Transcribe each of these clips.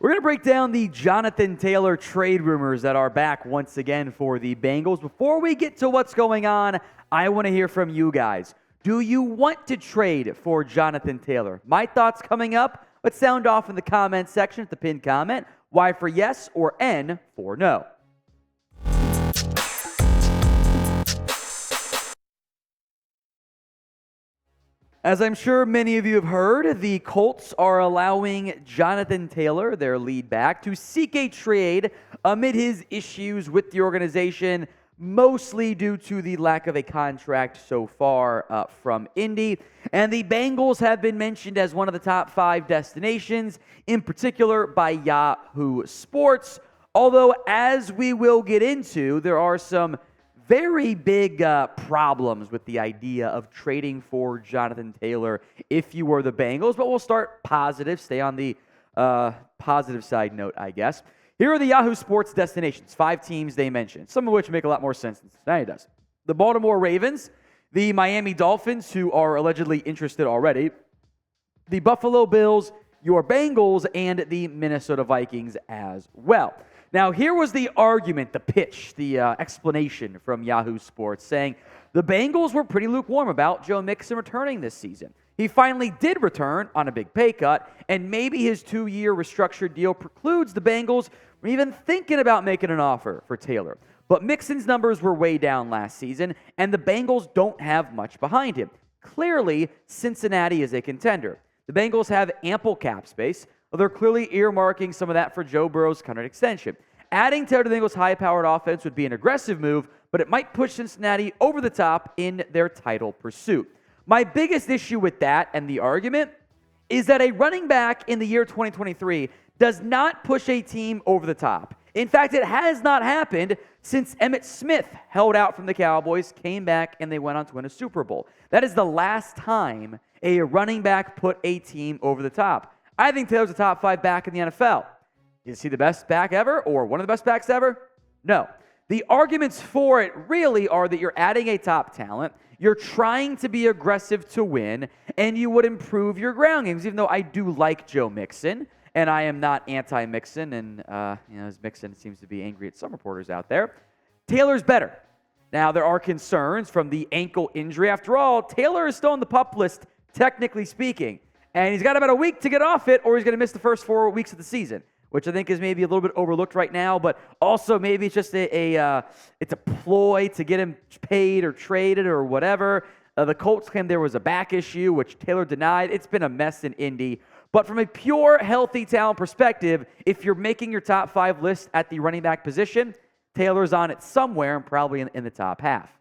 We're going to break down the Jonathan Taylor trade rumors that are back once again for the Bengals. Before we get to what's going on, I want to hear from you guys. Do you want to trade for Jonathan Taylor? My thoughts coming up. Let's sound off in the comment section at the pinned comment. Y for yes or N for no. As I'm sure many of you have heard, the Colts are allowing Jonathan Taylor, their lead back, to seek a trade amid his issues with the organization, mostly due to the lack of a contract so far from Indy. And the Bengals have been mentioned as one of the top 5 destinations, in particular by Yahoo Sports. Although, as we will get into, there are some very big problems with the idea of trading for Jonathan Taylor if you were the Bengals. But we'll start positive, stay on the positive side note, I guess. Here are the Yahoo Sports destinations, 5 teams they mentioned, some of which make a lot more sense than Cincinnati does. The Baltimore Ravens, the Miami Dolphins, who are allegedly interested already, the Buffalo Bills, your Bengals, and the Minnesota Vikings as well. Now, here was the argument, the pitch, the explanation from Yahoo Sports, saying the Bengals were pretty lukewarm about Joe Mixon returning this season. He finally did return on a big pay cut, and maybe his 2-year restructured deal precludes the Bengals from even thinking about making an offer for Taylor. But Mixon's numbers were way down last season, and the Bengals don't have much behind him. Clearly, Cincinnati is a contender. The Bengals have ample cap space. They're clearly earmarking some of that for Joe Burrow's contract extension. Adding Taylor to the Bengals' high-powered offense would be an aggressive move, but it might push Cincinnati over the top in their title pursuit. My biggest issue with that and the argument is that a running back in the year 2023 does not push a team over the top. In fact, it has not happened since Emmitt Smith held out from the Cowboys, came back, and they went on to win a Super Bowl. That is the last time a running back put a team over the top. I think Taylor's a top 5 back in the NFL. Is he the best back ever or one of the best backs ever? No. The arguments for it really are that you're adding a top talent, you're trying to be aggressive to win, and you would improve your ground games, even though I do like Joe Mixon, and I am not anti-Mixon, and as Mixon seems to be angry at some reporters out there. Taylor's better. Now, there are concerns from the ankle injury. After all, Taylor is still on the PUP list, technically speaking. And he's got about a week to get off it, or he's going to miss the first 4 weeks of the season, which I think is maybe a little bit overlooked right now, but also maybe it's just it's a ploy to get him paid or traded or whatever. The Colts claimed there was a back issue, which Taylor denied. It's been a mess in Indy. But from a pure healthy talent perspective, if you're making your top 5 list at the running back position, Taylor's on it somewhere and probably in the top half.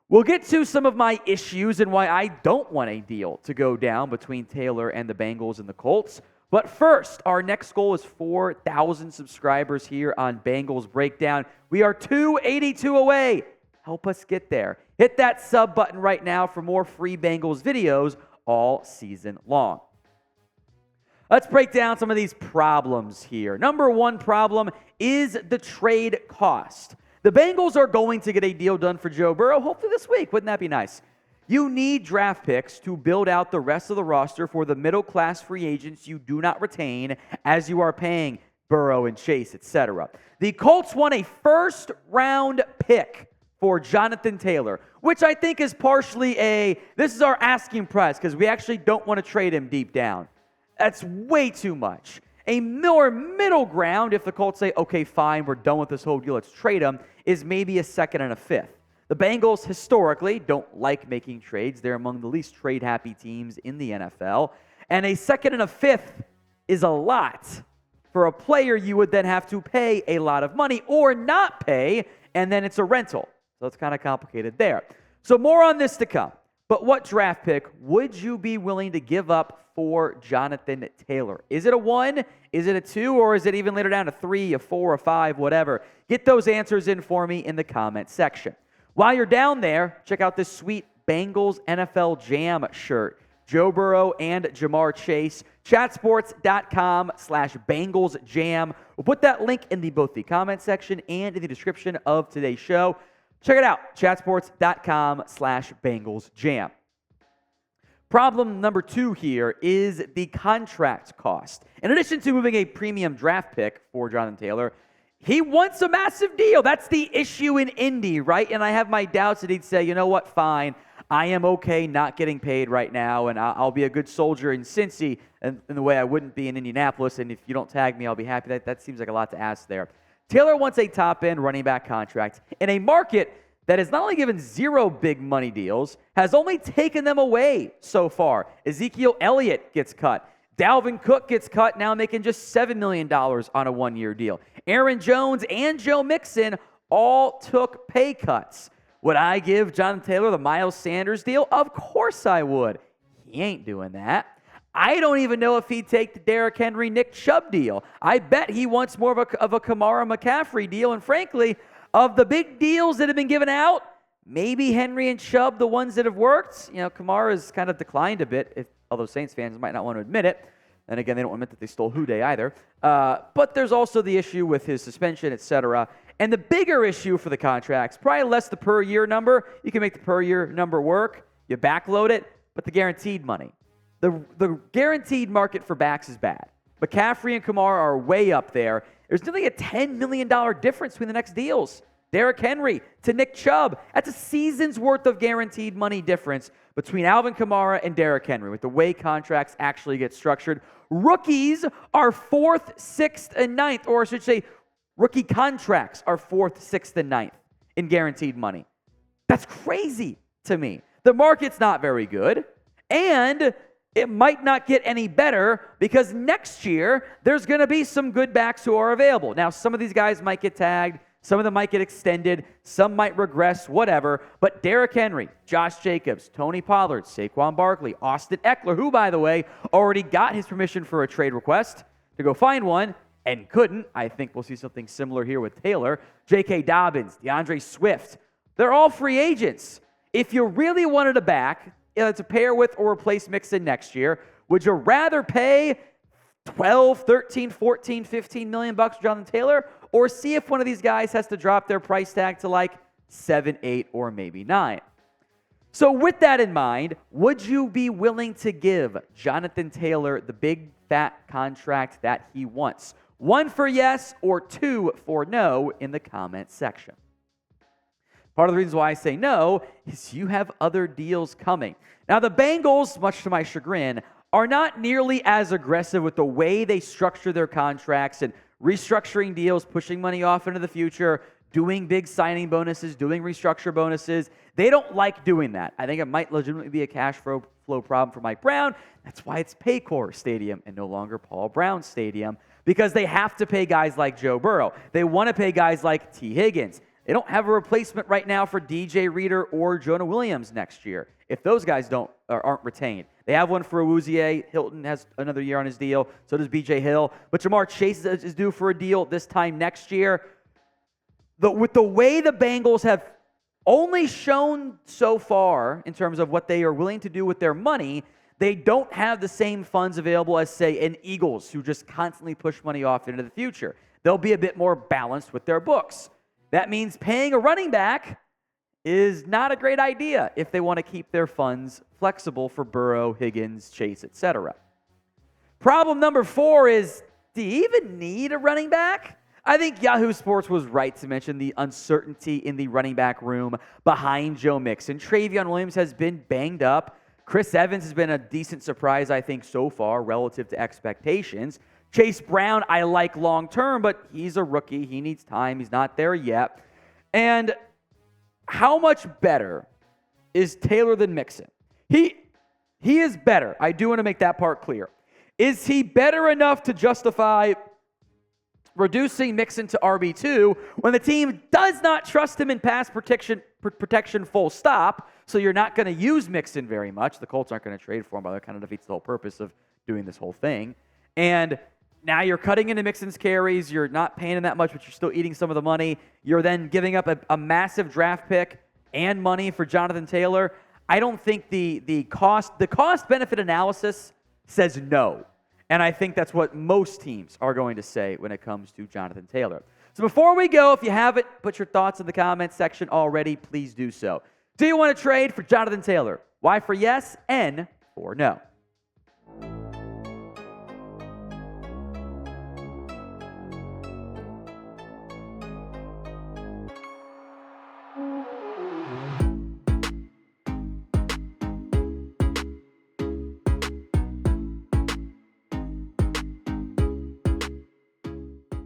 We'll get to some of my issues and why I don't want a deal to go down between Taylor and the Bengals and the Colts. But first, our next goal is 4,000 subscribers here on Bengals Breakdown. We are 282 away. Help us get there. Hit that sub button right now for more free Bengals videos all season long. Let's break down some of these problems here. Number 1 problem is the trade cost. The Bengals are going to get a deal done for Joe Burrow, hopefully this week. Wouldn't that be nice? You need draft picks to build out the rest of the roster for the middle-class free agents you do not retain as you are paying Burrow and Chase, etc. The Colts want a first-round pick for Jonathan Taylor, which I think is partially this is our asking price because we actually don't want to trade him deep down. That's way too much. A more middle ground, if the Colts say, okay, fine, we're done with this whole deal, let's trade him, is maybe a 2nd and a 5th. The Bengals historically don't like making trades. They're among the least trade-happy teams in the NFL. And a 2nd and a 5th is a lot for a player you would then have to pay a lot of money or not pay, and then it's a rental. So it's kind of complicated there. So more on this to come. But what draft pick would you be willing to give up for Jonathan Taylor? Is it a 1? Is it a 2? Or is it even later down to 3, a 4, a 5, whatever? Get those answers in for me in the comment section. While you're down there, check out this sweet Bengals NFL Jam shirt. Joe Burrow and Jamar Chase. Chatsports.com/Bengals Jam. We'll put that link in both the comment section and in the description of today's show. Check it out, chatsports.com/Bengals Jam. Problem number 2 here is the contract cost. In addition to moving a premium draft pick for Jonathan Taylor, he wants a massive deal. That's the issue in Indy, right? And I have my doubts that he'd say, you know what, fine. I am okay not getting paid right now, and I'll be a good soldier in Cincy in the way I wouldn't be in Indianapolis, and if you don't tag me, I'll be happy. That seems like a lot to ask there. Taylor wants a top-end running back contract in a market that has not only given 0 big money deals, has only taken them away so far. Ezekiel Elliott gets cut. Dalvin Cook gets cut, now making just $7 million on a 1-year deal. Aaron Jones and Joe Mixon all took pay cuts. Would I give Jonathan Taylor the Miles Sanders deal? Of course I would. He ain't doing that. I don't even know if he'd take the Derrick Henry, Nick Chubb deal. I bet he wants more of a Kamara McCaffrey deal, and frankly, of the big deals that have been given out, maybe Henry and Chubb, the ones that have worked. You know, Kamara's kind of declined a bit, although Saints fans might not want to admit it. And again, they don't admit that they stole Houday either. But there's also the issue with his suspension, etc. And the bigger issue for the contracts, probably less the per-year number. You can make the per-year number work. You backload it, but the guaranteed money. The guaranteed market for backs is bad. McCaffrey and Kamara are way up there. There's nearly a $10 million difference between the next deals. Derrick Henry to Nick Chubb. That's a season's worth of guaranteed money difference between Alvin Kamara and Derrick Henry with the way contracts actually get structured. Rookies are 4th, 6th, and 9th, or I should say rookie contracts are 4th, 6th, and 9th in guaranteed money. That's crazy to me. The market's not very good, and it might not get any better because next year there's going to be some good backs who are available. Now, some of these guys might get tagged. Some of them might get extended. Some might regress, whatever. But Derrick Henry, Josh Jacobs, Tony Pollard, Saquon Barkley, Austin Eckler, who, by the way, already got his permission for a trade request to go find one and couldn't. I think we'll see something similar here with Taylor. J.K. Dobbins, DeAndre Swift. They're all free agents. If you really wanted a back to pair with or replace Mixon next year, would you rather pay 12, 13, 14, 15 million bucks for Jonathan Taylor, or see if one of these guys has to drop their price tag to like 7, 8, or maybe 9? So with that in mind, would you be willing to give Jonathan Taylor the big fat contract that he wants? 1 for yes or 2 for no in the comment section. Part of the reason why I say no is you have other deals coming. Now, the Bengals, much to my chagrin, are not nearly as aggressive with the way they structure their contracts and restructuring deals, pushing money off into the future, doing big signing bonuses, doing restructure bonuses. They don't like doing that. I think it might legitimately be a cash flow problem for Mike Brown. That's why it's Paycor Stadium and no longer Paul Brown Stadium, because they have to pay guys like Joe Burrow. They want to pay guys like T. Higgins. They don't have a replacement right now for DJ Reader or Jonah Williams next year if those guys aren't retained. They have one for Awuzie. Hilton has another year on his deal. So does B.J. Hill. But Jamar Chase is due for a deal this time next year. With the way the Bengals have only shown so far in terms of what they are willing to do with their money, they don't have the same funds available as, say, an Eagles who just constantly push money off into the future. They'll be a bit more balanced with their books. That means paying a running back is not a great idea if they want to keep their funds flexible for Burrow, Higgins, Chase, etc. Problem number 4 is, do you even need a running back? I think Yahoo Sports was right to mention the uncertainty in the running back room behind Joe Mixon. Travion Williams has been banged up. Chris Evans has been a decent surprise, I think, so far relative to expectations. Chase Brown, I like long-term, but he's a rookie. He needs time. He's not there yet. And how much better is Taylor than Mixon? He is better. I do want to make that part clear. Is he better enough to justify reducing Mixon to RB2 when the team does not trust him in pass protection full stop, so you're not going to use Mixon very much? The Colts aren't going to trade for him, but that kind of defeats the whole purpose of doing this whole thing. And now you're cutting into Mixon's carries. You're not paying him that much, but you're still eating some of the money. You're then giving up a massive draft pick and money for Jonathan Taylor. I don't think the cost-benefit analysis says no. And I think that's what most teams are going to say when it comes to Jonathan Taylor. So before we go, if you haven't put your thoughts in the comments section already, please do so. Do you want to trade for Jonathan Taylor? Y for yes, N for. No.